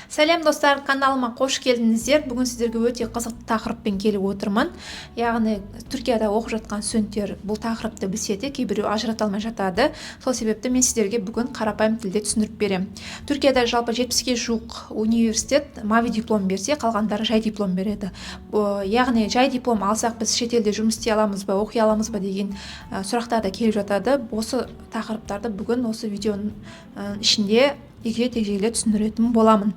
Сәлем достар, каналыма қош келдіңіздер. Бүгін сіздерге өте қызықты тақырыппен келіп отырмын. Яғни Түркияда оқып жатқан студенттер бұл тақырыпты білсе де, кейбіреу ажырата алмай жатады. Сол себепті мен сіздерге бүгін қарапайым тілде түсіндіріп беремін. Түркияда жалпы 70-ге жуық университет мави диплом берсе, қалғандары жай диплом береді. Яғни жай диплом алсақ біз шетелде жұмыс істей аламыз ба, оқи аламыз ба деген сұрақтар да келіп жатады. Осы тақырыптарды бүгін осы видеоның ішінде егжей-тегжейлі түсіндіретін боламын.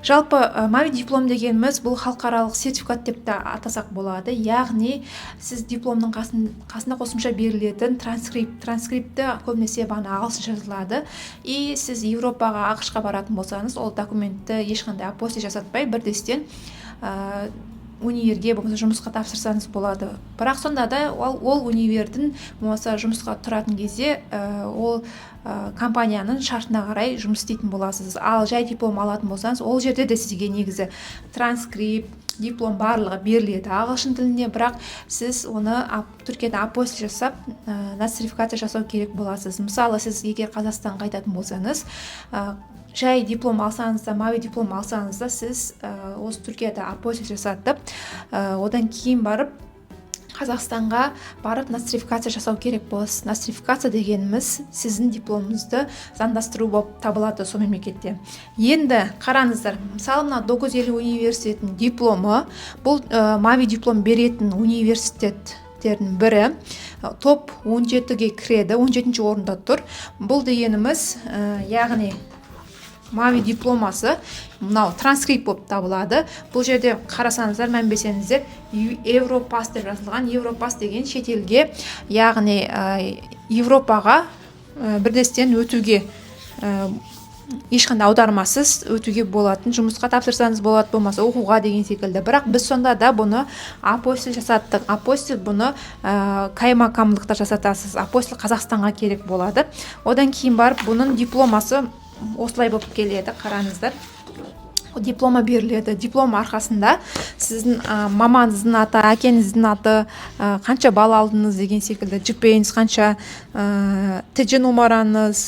Жалпы мави диплом дегеніміз бұл халықаралық сертификат деп те атасақ болады. Яғни сіз дипломның қасына қосымша берілетін транскрипті көбінесе ағылшынша жазылады. И сіз Европаға, ақш-қа баратын болсаңыз, ол документті ешқандай апостиль жасатпай бірдестен универге болмаса жұмысқа тапсырсаңыз болады. Бірақ сонда да ол универдің болмаса жұмысқа тұратын кезде ол компанияның шартына қарай жұмыс істейтін боласыз. Ал жай диплом алатын болсаңыз, ол жерде де сізге негізі транскрипт, диплом барлығы беріледі ағылшын тілінде, бірақ сіз оны Түркияда апостиль жасап нострификация жасау керек боласыз. Мысалы, сіз егер Қазақстанға қайтатын болсаңыз, жай диплом алсаңыз да, мави диплом алсаңыз да, сіз осы Түркияда апостиль жасатып, одан кейін барып Қазақстанға барып нострификация жасау керек боласыз. Нострификация дегеніміз сіздің дипломыңызды заңдастыру болып табылады сол мемлекетте. Енді қараңыздар, мысалы мына 950 университетінің дипломы, бұл мави диплом беретін университеттердің бірі, топ 17-ге кіреді, 17-ші орында тұр. Бұл дегеніміз, яғни мави дипломасы мынау транскрипт болып табылады. Бұл жерде қарасаңыздар, мән берсеңіздер, Европас деп жазылған. Европас деген шетелге, яғни Европаға бірдестен өтуге, ешқандай аудармасыз өтуге болатын, жұмысқа тапсырсаңыз болады, болмаса оқуға деген секілді. Бірақ біз сонда да бұны апостиль жасаттық. Апостиль бұны каймакамлықта жасатасыз. Апостиль Қазақстанға керек болады. Одан кейін барып бұның дипломасы осылай болып келеді. Қараңыздар, диплома беріледі. Диплом арқасында сіздің мамаңыздың аты, әкеңіздің аты, қанша балл алдыңыз деген секілді, GPA-ңіз қанша, TJ номеріңіз,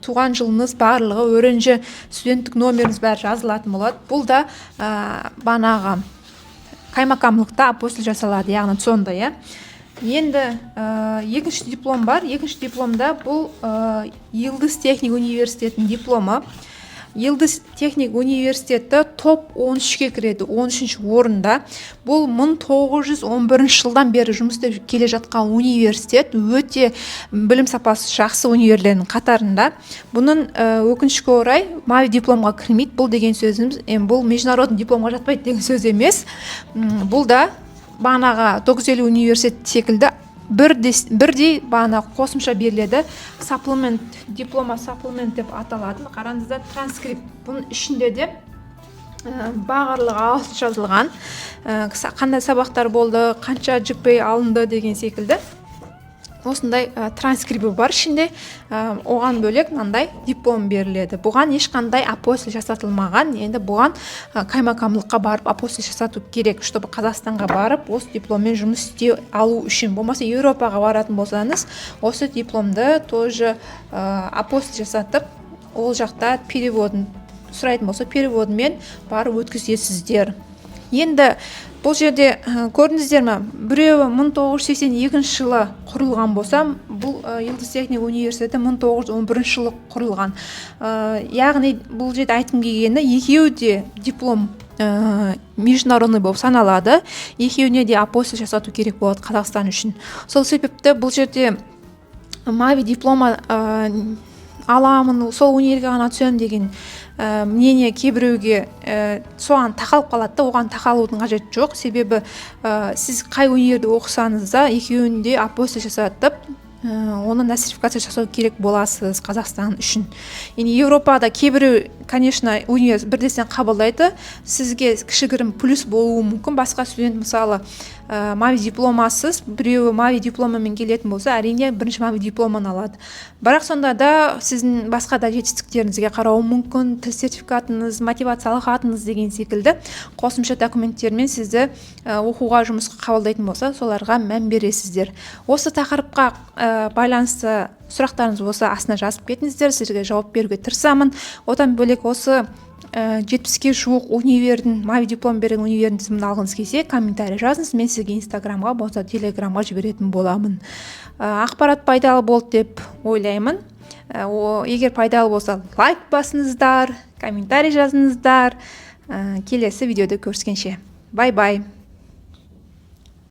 туған жылыңыз барлығы, өренші студенттік номеріңіз бәрі жазылатын болады. Бұл да банағы каймакамлықта апостиль жасалады, яғни сонда, Енді екінші диплом бар. Екінші дипломда бұл Йылдыз техник университетінің дипломы. Йылдыз техник университеті топ 13-ке кіреді, 13-ші орында. Бұл 1911 жылдан бері жұмыс істеп келе жатқан университет, өте білім сапасы жақсы универлердің қатарында. Бұның өкінішке орай мави дипломға кірмейді. Бұл деген сөзіміз, бұл международный дипломға жатпайды деген сөз емес. Бұл да бағанағы 950 университет секілді бірдей бағанағы қосымша беріледі. Саплемент, диплома саплемент деп аталады. Қараңыздар, транскрипт. Бұның ішінде де барлығы ағылшынша жазылған, қандай сабақтар болды, қанша GPA алынды деген секілді. Осындай транскрипті бар ішінде. Оған бөлек мынандай диплом беріледі. Бұған ешқандай апостиль жасатылмаған. Енді бұған каймакамлыққа барып апостиль жасату керек, чтобы Қазақстанға барып осы дипломмен жұмыс істей алу үшін. Болмаса Европаға баратын болсаңыз, осы дипломды тоже апостиль жасатып, ол жақта переводын сұрайтын болса, переводымен барып өткізесіздер. Енді бұл жерде көрдіңіздер ме, біреуі 1982 жылы құрылған болса, бұл Йылдыз техник университеті 1911 жылы құрылған. Яғни бұл жерде айтқым келгені, екеуі де диплом международный болып саналады. Екеуіне де апостиль жасату керек болады Қазақстан үшін. Сол себепті бұл жерде мави диплома аламын, сол универге ғана түсемін деген мнение кейбіреуге соған тақалып қалады, оған тақалудың қажеті жоқ. Себебі сіз қай универде оқысаңыз да, екеуінде апостиль жасатып, оны нострификация жасау керек боласыз Қазақстан үшін. Енді Европада кейбіреу, конечно, универ бірдесен қабылдайды. Сізге кішігірім плюс болуы мүмкін. Басқа студент мысалы мави дипломасыз, біреуі мави дипломамен келетін болса, әрине бірінші мави дипломын алады. Бірақ сонда да сіздің басқа да жетістіктеріңізге қарауы мүмкін, тіл сертификатыңыз, мотивациялық хатыңыз деген секілді қосымша документтермен сізді оқуға, жұмысқа қабылдайтын болса, соларға мән бересіздер. Осы тақырыпқа байланысты сұрақтарыңыз болса астына жазып кетіңіздер, сізге жауап беруге тырысамын. Одан бөлек осы 70-ке жуық универдің, мави диплом берген универдің тізімін алғыңыз келсе, комментарий жазыңыз, мен сізге инстаграмға болса телеграмға жіберетін боламын. Ақпарат пайдалы болды деп ойлаймын. Егер пайдалы болса, лайк басыңыздар, комментарий жазыңыздар. Келесі видеода көріскенше. Бай-бай.